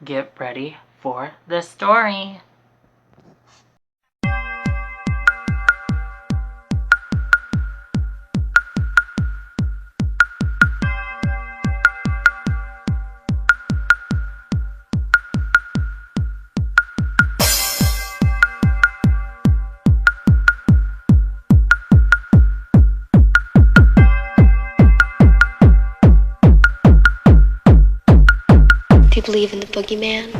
get ready for the story. Do you believe in the boogeyman?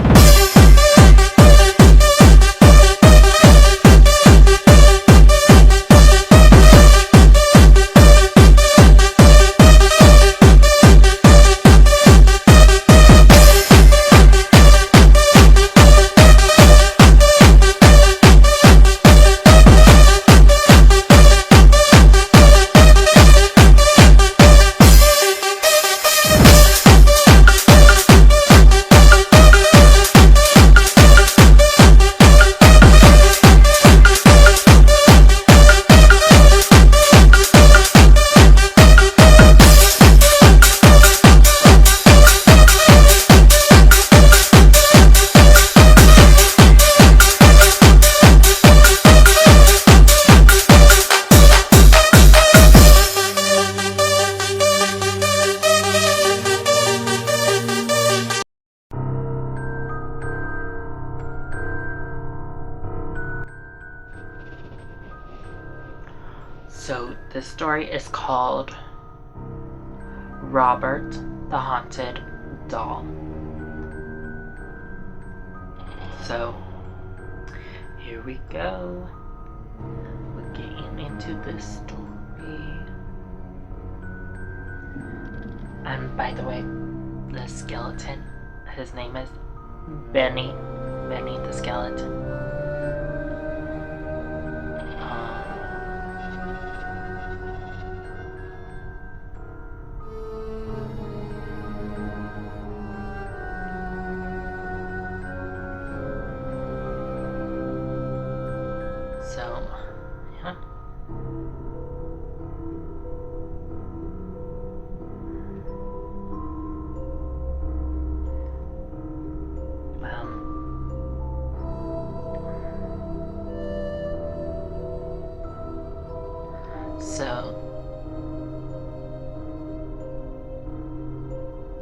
So this story is called Robert the Haunted Doll. So here we go. We're getting into this story. And by the way, the skeleton, his name is Benny the skeleton. So, yeah. So,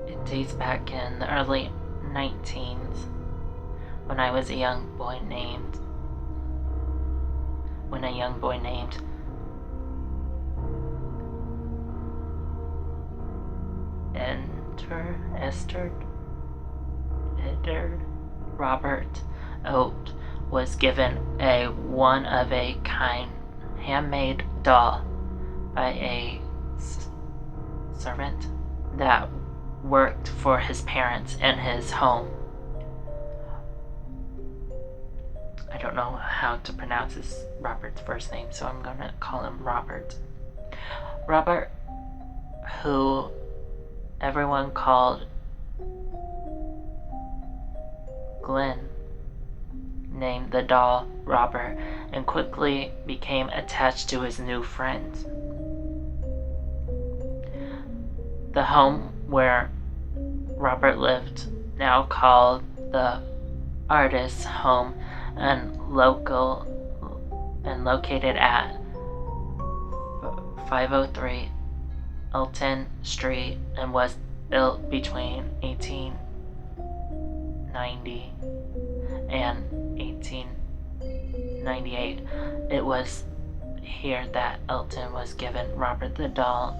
it dates back in the early 19s when I was a young boy named Edward Robert Oat was given a one-of-a-kind handmade doll by a servant that worked for his parents in his home. I don't know how to pronounce Robert's first name, so I'm gonna call him Robert. Robert, who everyone called Glenn, named the doll Robert and quickly became attached to his new friends. The home where Robert lived, now called the Artist's Home and located at 503 Elton Street, and was built between 1890 and 1898. It was here that Elton was given Robert the doll,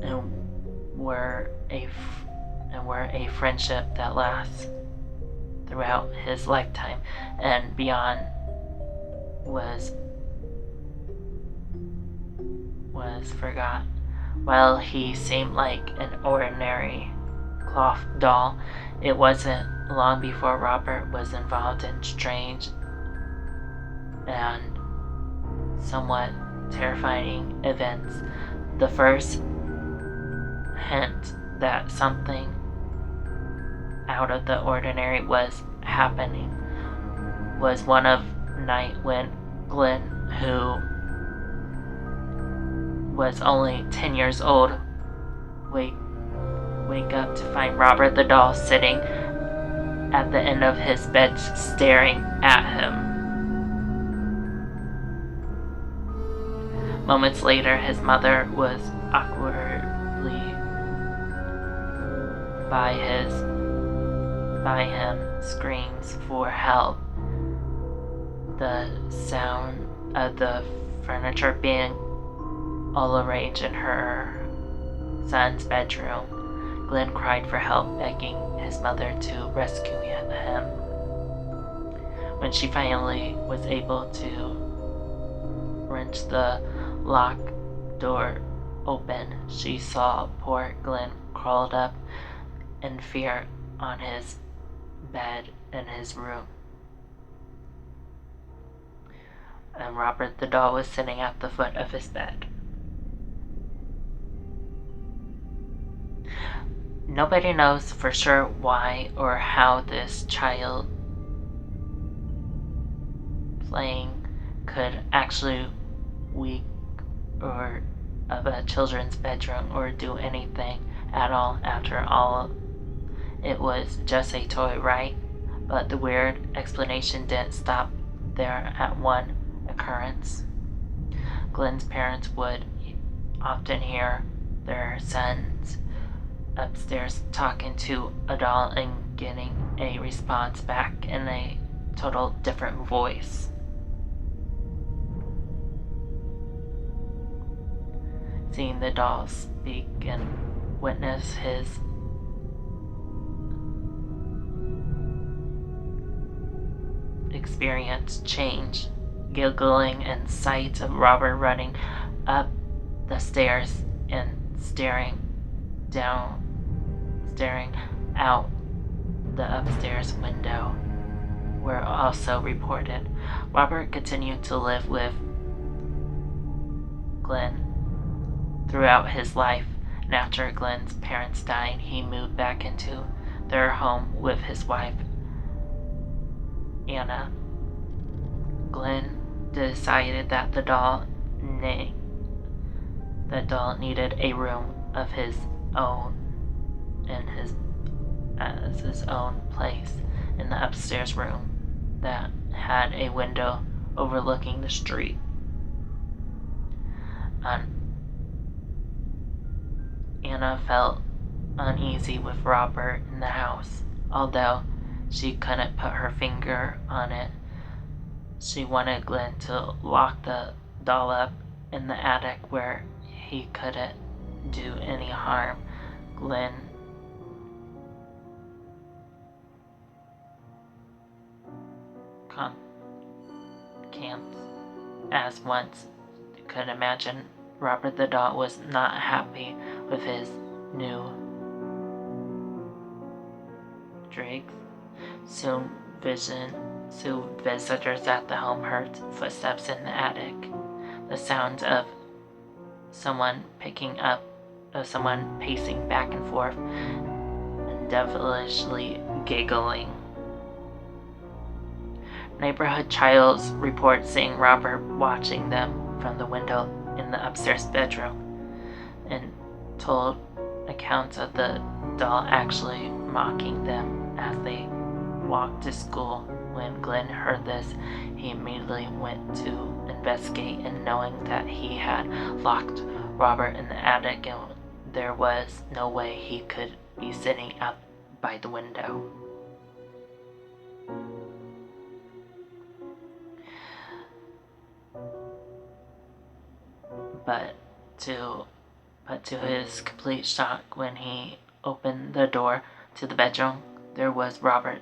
and were a friendship that lasts throughout his lifetime and beyond was forgot. While he seemed like an ordinary cloth doll, it wasn't long before Robert was involved in strange and somewhat terrifying events. The first hint that something out of the ordinary was happening was one of night when Glenn, who was only 10 years old, wake up to find Robert the doll sitting at the end of his bed staring at him. Moments later, his mother was awkwardly by him, screams for help. The sound of the furniture being all arranged in her son's bedroom. Glenn cried for help, begging his mother to rescue him. When she finally was able to wrench the locked door open, she saw poor Glenn curled up in fear on his bed in his room. And Robert the doll was sitting at the foot of his bed. Nobody knows for sure why or how this child playing could actually wake or of a children's bedroom or do anything at all. After all, it was just a toy, right? But the weird explanation didn't stop there at one occurrence. Glenn's parents would often hear their sons upstairs talking to a doll and getting a response back in a total different voice. Seeing the doll speak and witness his experience change, giggling and sight of Robert running up the stairs and staring out the upstairs window were also reported. Robert continued to live with Glenn throughout his life, and after Glenn's parents died, he moved back into their home with his wife, Anna. Glenn decided that the doll needed a room of his own as his own place in the upstairs room that had a window overlooking the street. Anna felt uneasy with Robert in the house, although she couldn't put her finger on it. She wanted Glenn to lock the doll up in the attic where he couldn't do any harm. Glenn can't, as once could imagine, Robert the doll was not happy with his new Drake. Soon visitors at the home heard footsteps in the attic. The sound of someone pacing back and forth and devilishly giggling. Neighborhood childs report seeing Robert watching them from the window in the upstairs bedroom, and told accounts of the doll actually mocking them as they walked to school. When Glenn heard this, he immediately went to investigate, and knowing that he had locked Robert in the attic and there was no way he could be sitting out by the window. But to his complete shock, when he opened the door to the bedroom, there was Robert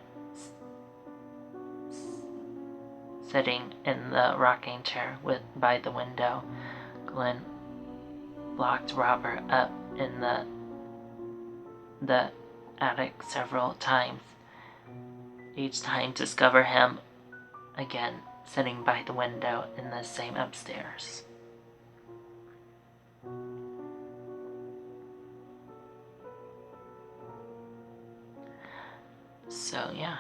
sitting in the rocking chair by the window. Glenn locked Robert up in the attic several times, each time to discover him again sitting by the window in the same upstairs. So yeah,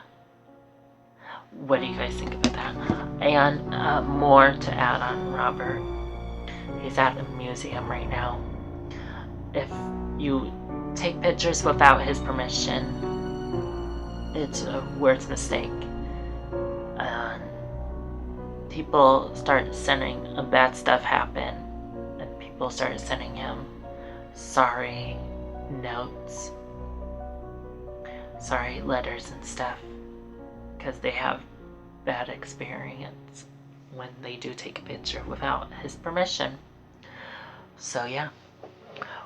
what do you guys think about that? And more to add on Robert. He's at a museum right now. if you take pictures without his permission, it's a worst mistake. And people start sending bad stuff happen, and people started sending him sorry notes, sorry letters and stuff, because they have bad experience when they do take a picture without his permission. So yeah,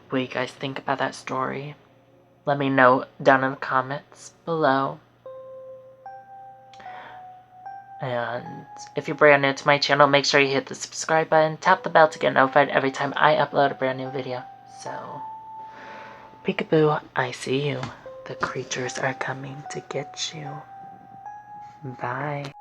what do you guys think about that story? Let me know down in the comments below. And if you're brand new to my channel, make sure you hit the subscribe button, tap the bell to get notified every time I upload a brand new video. So, peekaboo, I see you. The creatures are coming to get you. Bye.